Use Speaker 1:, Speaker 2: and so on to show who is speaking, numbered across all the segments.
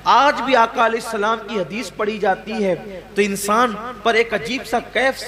Speaker 1: آج بھی آقا علیہ السلام کی حدیث پڑھی جاتی ہے تو انسان پر ایک عجیب سا کیف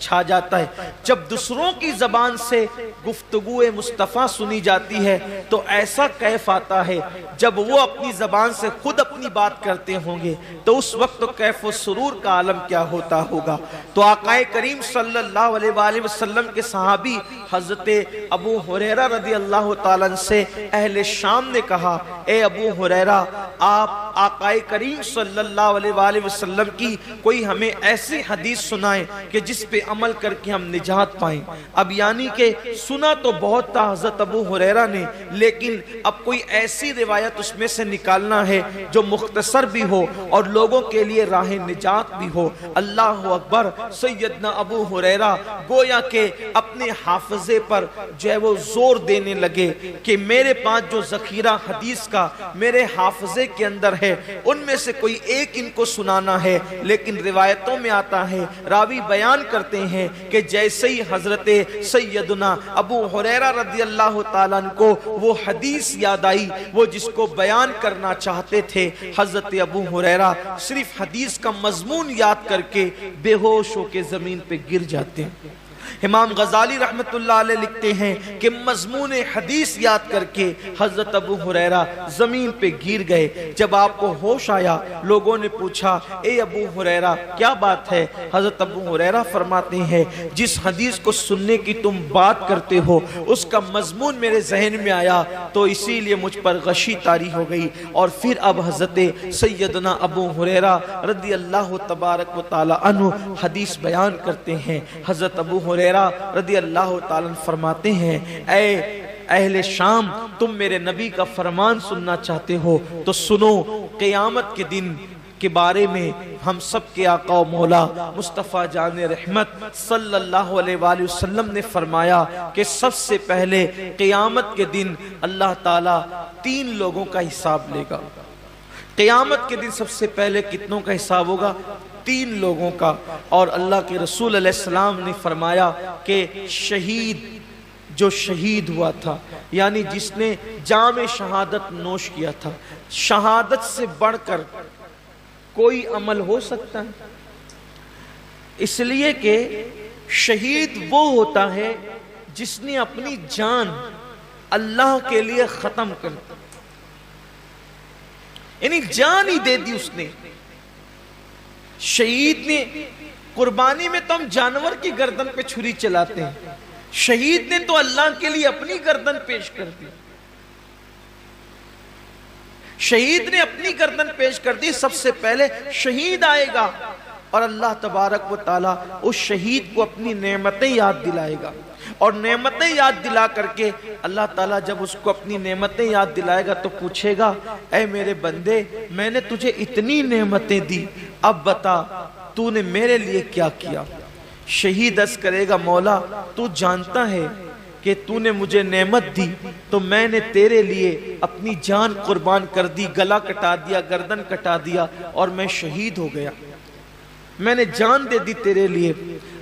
Speaker 1: چھا جاتا ہے۔ جب دوسروں کی زبان سے گفتگو مصطفیٰ سنی جاتی ہے تو ایسا کیف آتا ہے، جب وہ اپنی زبان سے خود اپنی بات کرتے ہوں گے تو اس وقت کیف و سرور کا عالم کیا ہوتا ہوگا۔ تو آقا کریم صلی اللہ علیہ وآلہ وسلم کے صحابی حضرت ابو ہریرہ رضی اللہ تعالیٰ عنہ سے اہل شام نے کہا، اے ابو ہریرہ، آپ آقا کریم صلی اللہ علیہ وآلہ وسلم کی کوئی ہمیں ایسی حدیث سنائیں کہ جس پہ عمل کر کے ہم نجات پائیں۔ اب یعنی کہ سنا تو بہت تھا حضرت ابو ہریرہ نے، لیکن اب کوئی ایسی روایت اس میں سے نکالنا ہے جو مختصر بھی ہو اور لوگوں کے لیے راہ نجات بھی ہو۔ اللہ اکبر! سیدنا ابو ہریرہ گویا کہ اپنے حافظے پر جو ہے وہ زور دینے لگے کہ میرے پاس جو ذخیرہ حدیث کا میرے حافظے کے اندر ہے ان میں سے کوئی ایک ان کو سنانا ہے۔ لیکن روایتوں میں آتا ہے، راوی بیان کرتے ہیں کہ جیسے ہی حضرت سیدنا ابو ہریرہ رضی اللہ تعالیٰ عنہ کو وہ حدیث یاد آئی، وہ جس کو بیان کرنا چاہتے تھے، حضرت ابو ہریرہ صرف حدیث کا مضمون یاد کر کے بے ہوش ہو کے زمین پہ گر جاتے ہیں۔ امام غزالی رحمت اللہ علیہ لکھتے ہیں کہ مضمون حدیث یاد کر کے حضرت ابو ہریرہ زمین پہ گر گئے۔ جب آپ کو ہوش آیا، لوگوں نے پوچھا، اے ابو ہریرہ کیا بات ہے؟ حضرت ابو ہریرہ فرماتے ہیں، جس حدیث کو سننے کی تم بات کرتے ہو اس کا مضمون میرے ذہن میں آیا تو اسی لیے مجھ پر غشی طاری ہو گئی۔ اور پھر اب حضرت سیدنا ابو ہریرہ رضی اللہ تبارک و تعالی عنہ حدیث بیان کرتے ہیں۔ حضرت ابو ہریرہ رضی اللہ تعالیٰ فرماتے ہیں، اے اہل شام، تم میرے نبی کا فرمان سننا چاہتے ہو تو سنو، قیامت کے دن کے بارے میں ہم سب کے آقا و مولا مصطفیٰ جان رحمت صلی اللہ علیہ وآلہ وسلم نے فرمایا کہ سب سے پہلے قیامت کے دن اللہ تعالیٰ 3 لوگوں کا حساب لے گا۔ قیامت کے دن سب سے پہلے کتنوں کا حساب ہوگا؟ 3 لوگوں کا۔ اور اللہ کے رسول علیہ السلام نے فرمایا کہ شہید، جو شہید ہوا تھا، یعنی جس نے جام شہادت نوش کیا تھا، شہادت سے بڑھ کر کوئی عمل ہو سکتا ہے؟ اس لیے کہ شہید وہ ہوتا ہے جس نے اپنی جان اللہ کے لیے ختم کر دی، یعنی جان ہی دے دی اس نے۔ شہید نے، قربانی میں تو ہم جانور کی گردن پہ چھری چلاتے ہیں، شہید نے تو اللہ کے لیے اپنی گردن پیش کر دی۔ شہید نے اپنی گردن پیش کر دی۔ سب سے پہلے شہید آئے گا اور اللہ تبارک و تعالیٰ اس شہید کو اپنی نعمتیں یاد دلائے گا، اور نعمتیں یاد دلا کر کے اللہ تعالیٰ جب اس کو اپنی نعمتیں یاد دلائے گا تو پوچھے گا، اے میرے بندے، میں نے تجھے اتنی نعمتیں دی، اب بتا تو نے میرے لیے کیا کیا؟ شہید عرض کرے گا، مولا تو جانتا ہے کہ تو نے مجھے نعمت دی تو میں نے تیرے لیے اپنی جان قربان کر دی، گلا کٹا دیا، گردن کٹا دیا اور میں شہید ہو گیا، میں نے جان دے دی تیرے لیے۔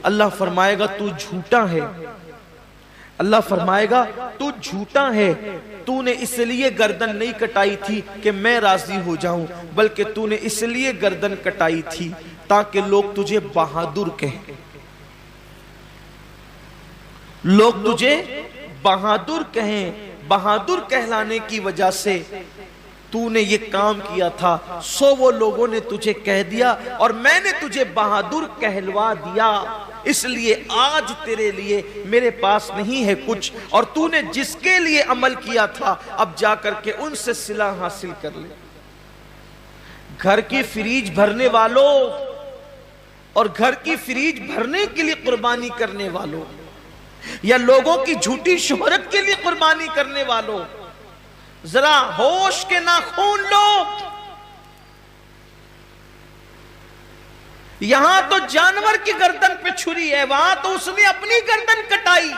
Speaker 1: اللہ فرمائے گا تو جھوٹا ہے، اللہ فرمائے گا تو جھوٹا ہے، تو نے اس لیے گردن نہیں کٹائی تھی کہ میں راضی ہو جاؤں، بلکہ تو نے اس لیے گردن کٹائی تھی تاکہ لوگ تجھے بہادر کہیں، لوگ تجھے بہادر کہیں۔ بہادر کہلانے کی وجہ سے تو نے یہ کام کیا تھا، سو وہ لوگوں نے تجھے کہہ دیا اور میں نے تجھے بہادر کہلوا دیا، اس لیے آج تیرے لیے میرے پاس نہیں ہے کچھ، اور تو نے جس کے لیے عمل کیا تھا اب جا کر کے ان سے صلہ حاصل کر لے۔ گھر کی فریج بھرنے والوں اور گھر کی فریج بھرنے کے لیے قربانی کرنے والوں، یا لوگوں کی جھوٹی شہرت کے لیے قربانی کرنے والوں، ذرا ہوش کے ناخون لو۔ یہاں تو جانور کی گردن پہ چھری ہے، وہاں تو اس نے اپنی گردن کٹائی۔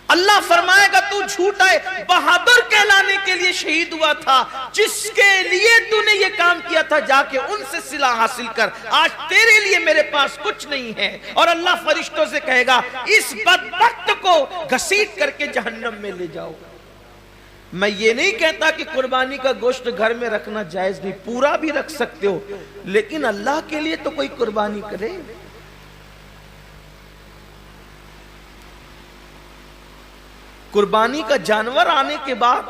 Speaker 1: اللہ فرمائے گا تو جھوٹا ہے، بہادر کہلانے کے لیے شہید ہوا تھا، جس کے لیے تو نے یہ کام کیا تھا جا کے ان سے صلہ حاصل کر، آج تیرے لیے میرے پاس کچھ نہیں ہے۔ اور اللہ فرشتوں سے کہے گا اس بدبخت کو گھسیٹ کر کے جہنم میں لے جاؤ۔ میں یہ نہیں کہتا کہ قربانی کا گوشت گھر میں رکھنا جائز نہیں، پورا بھی رکھ سکتے ہو، لیکن اللہ کے لیے تو کوئی قربانی کرے۔ قربانی کا جانور آنے کے بعد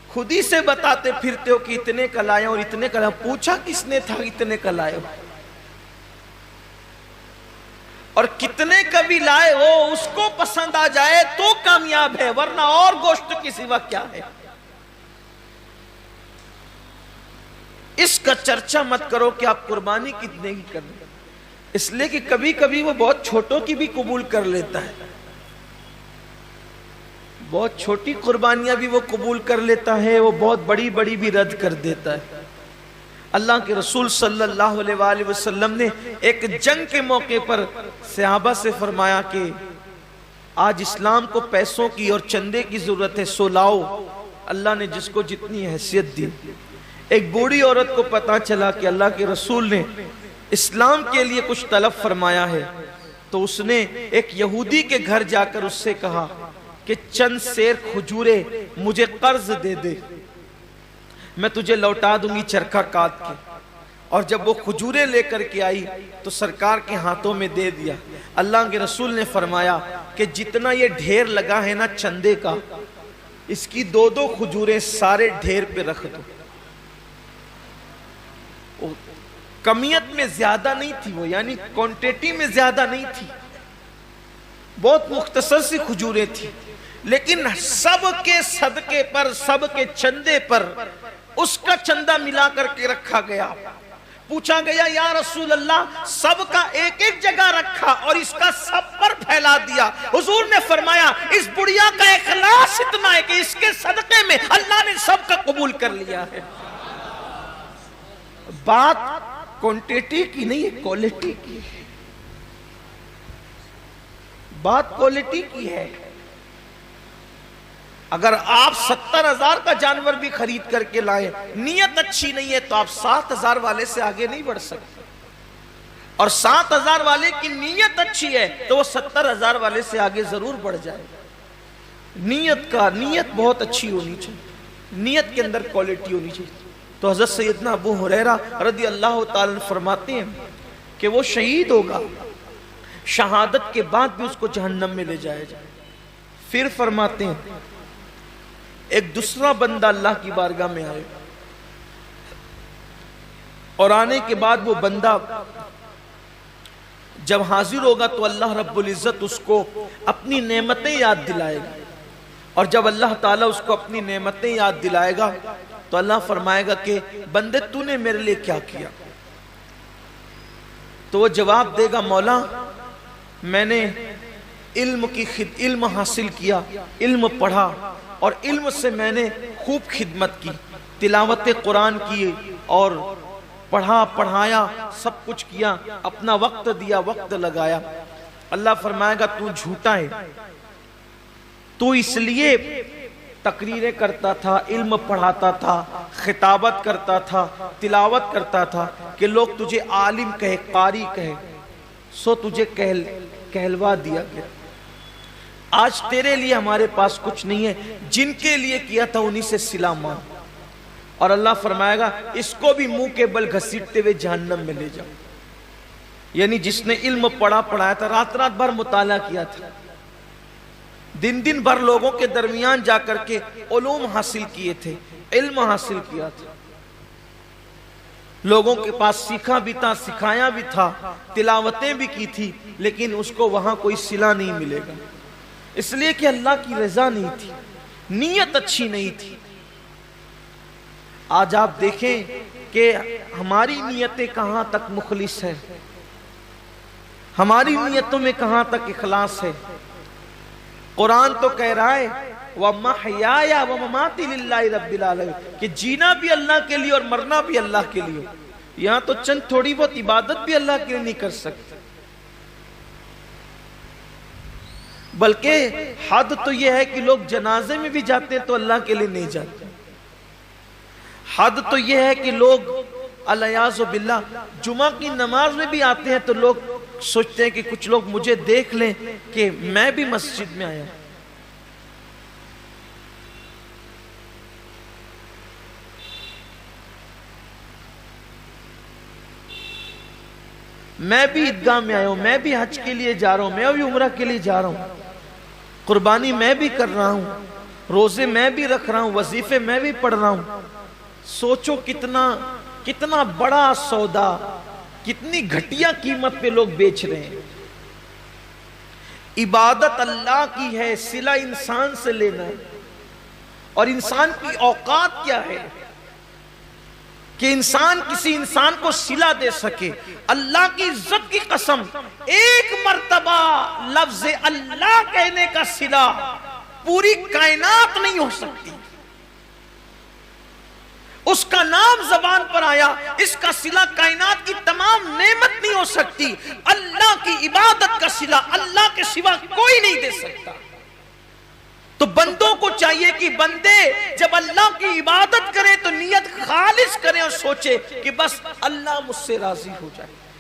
Speaker 1: خود ہی سے بتاتے پھرتے ہو کہ اتنے کا لائے اور اتنے کا لائے، پوچھا کس نے تھا اتنے کا لائے ہو؟ اور کتنے کا بھی لائے ہو اس کو پسند آ جائے تو کامیاب ہے، ورنہ اور گوشت کی سوا کیا ہے؟ اس کا چرچا مت کرو کہ آپ قربانی کتنے کی کریں، اس لیے کہ کبھی کبھی وہ بہت چھوٹوں کی بھی قبول کر لیتا ہے، بہت چھوٹی قربانیاں بھی وہ قبول کر لیتا ہے، وہ بہت بڑی بڑی بھی رد کر دیتا ہے۔ اللہ کے رسول صلی اللہ علیہ وآلہ وسلم نے ایک جنگ کے موقع پر صحابہ سے فرمایا کہ آج اسلام کو پیسوں کی اور چندے کی ضرورت ہے، سو لاؤ، اللہ نے جس کو جتنی حیثیت دی۔ ایک بوڑھی عورت کو پتا چلا کہ اللہ کے رسول نے اسلام کے لیے کچھ طلب فرمایا ہے، تو اس نے ایک یہودی کے گھر جا کر اس سے کہا کہ چند سیر کھجورے مجھے قرض دے دے، میں تجھے لوٹا دوں گی چرخہ کاٹ کے۔ اور جب وہ کھجورے لے کر کے آئی تو سرکار کے ہاتھوں میں دے دیا۔ اللہ کے رسول نے فرمایا کہ جتنا یہ ڈھیر لگا ہے نا چندے کا، اس کی 2 کھجوریں سارے ڈھیر پہ رکھ دو۔ کمیت میں زیادہ نہیں تھی وہ، یعنی کوانٹیٹی میں زیادہ نہیں تھی، بہت مختصر سی کھجوریں تھی، لیکن سب کے صدقے پر، سب کے چندے پر اس کا چندہ ملا کر کے رکھا گیا۔ پوچھا گیا یا رسول اللہ سب کا ایک ایک جگہ رکھا اور اس کا سب پر پھیلا دیا؟ حضور نے فرمایا اس بڑھیا کا اخلاص اتنا ہے کہ اس کے صدقے میں اللہ نے سب کا قبول کر لیا ہے۔ بات کوانٹیٹی کی نہیں ہے، کوالٹی کی ہے، بات کوالٹی کی ہے۔ اگر آپ 70,000 کا جانور بھی خرید کر کے لائیں، نیت اچھی نہیں ہے تو آپ 7,000 والے سے آگے نہیں بڑھ سکتے، اور 7,000 والے کی نیت اچھی ہے تو وہ 70,000 والے سے آگے ضرور بڑھ جائے۔ نیت بہت اچھی ہونی چاہیے، نیت کے اندر کوالٹی ہونی چاہیے۔ تو حضرت سیدنا ابو ہریرہ رضی اللہ تعالیٰ عنہ فرماتے ہیں کہ وہ شہید ہوگا، شہادت کے بعد بھی اس کو جہنم میں لے جایا جائے۔ پھر فرماتے ہیں ایک دوسرا بندہ اللہ کی بارگاہ میں آئے، اور آنے کے بعد وہ بندہ جب حاضر ہوگا تو اللہ رب العزت اس کو اپنی نعمتیں یاد دلائے گا، اور جب اللہ تعالیٰ اس کو اپنی نعمتیں یاد دلائے گا تو اللہ فرمائے گا کہ بندے تو نے میرے لیے کیا کیا؟ تو وہ جواب دے گا مولا میں نے علم حاصل کیا، علم پڑھا، اور علم سے میں نے خوب خدمت کی، تلاوت قرآن کی اور پڑھا پڑھایا، سب کچھ کیا، اپنا وقت دیا، وقت لگایا۔ اللہ فرمائے گا تو جھوٹا ہے، تو اس لیے تقریریں کرتا تھا، علم پڑھاتا تھا، خطابت کرتا تھا، تلاوت کرتا تھا کہ لوگ تجھے عالم کہے، قاری کہے، سو تجھے کہلوا دیا گیا۔ آج تیرے لیے ہمارے پاس کچھ نہیں ہے، جن کے لیے کیا تھا انہی سے صلہ مانگ۔ اور اللہ فرمائے گا اس کو بھی منہ کے بل گھسیٹتے ہوئے جہنم میں لے جاؤ۔ یعنی جس نے علم پڑھایا تھا، رات رات بھر مطالعہ کیا تھا، دن دن بھر لوگوں کے درمیان جا کر کے علوم حاصل کیے تھے، علم حاصل کیا تھا، لوگوں کے پاس سیکھا بھی تھا، سکھایا بھی تھا، تلاوتیں بھی کی تھی، لیکن اس کو وہاں کوئی صلہ نہیں ملے گا، اس لیے کہ اللہ کی رضا نہیں تھی، نیت اچھی نہیں تھی۔ آج آپ دیکھیں کہ ہماری نیتیں کہاں تک مخلص ہیں، ہماری نیتوں میں کہاں تک اخلاص ہے۔ قرآن تو کہہ رہا ہے وَمَحْيَايَ وَمَمَاتِي لِلَّهِ رَبِّ الْعَالَمِينَ کہ جینا بھی اللہ کے لیے اور مرنا بھی اللہ کے لیے۔ یہاں تو چند تھوڑی بہت عبادت بھی اللہ کے لیے نہیں کر سکتے، بلکہ حد تو یہ ہے کہ لوگ جنازے میں بھی جاتے ہیں تو اللہ کے لیے نہیں جاتے۔ حد تو یہ ہے کہ لوگ الیاذ باللہ جمعہ کی نماز میں بھی آتے ہیں تو لوگ سوچتے ہیں کہ کچھ لوگ مجھے دیکھ لیں کہ میں بھی مسجد میں آیا۔ میں بھی عیدگاہ میں آیا ہوں، میں بھی حج کے لیے جا رہا ہوں، میں بھی عمرہ کے لیے جا رہا ہوں، قربانی میں بھی کر رہا ہوں، روزے میں بھی رکھ رہا ہوں، وظیفے میں بھی پڑھ رہا ہوں۔ سوچو کتنا بڑا سودا، کتنی گھٹیا قیمت پہ لوگ بیچ رہے ہیں۔ عبادت اللہ کی ہے، صلہ انسان سے لینا ہے، اور انسان کی اوقات کیا ہے کہ انسان کسی انسان کو صلہ دے سکے۔ اللہ کی عزت کی قسم، ایک مرتبہ لفظ اللہ کہنے کا صلہ پوری کائنات نہیں ہو سکتی۔ اس کا نام زبان پر آیا، اس کا صلہ کائنات کی تمام نعمت نہیں ہو سکتی۔ اللہ کی عبادت کا صلہ اللہ کے سوا کوئی نہیں دے سکتا۔ تو بندوں کو چاہیے کہ بندے جب اللہ کی عبادت کریں تو نیت خالص کریں اور سوچے کہ بس اللہ مجھ سے راضی ہو جائے۔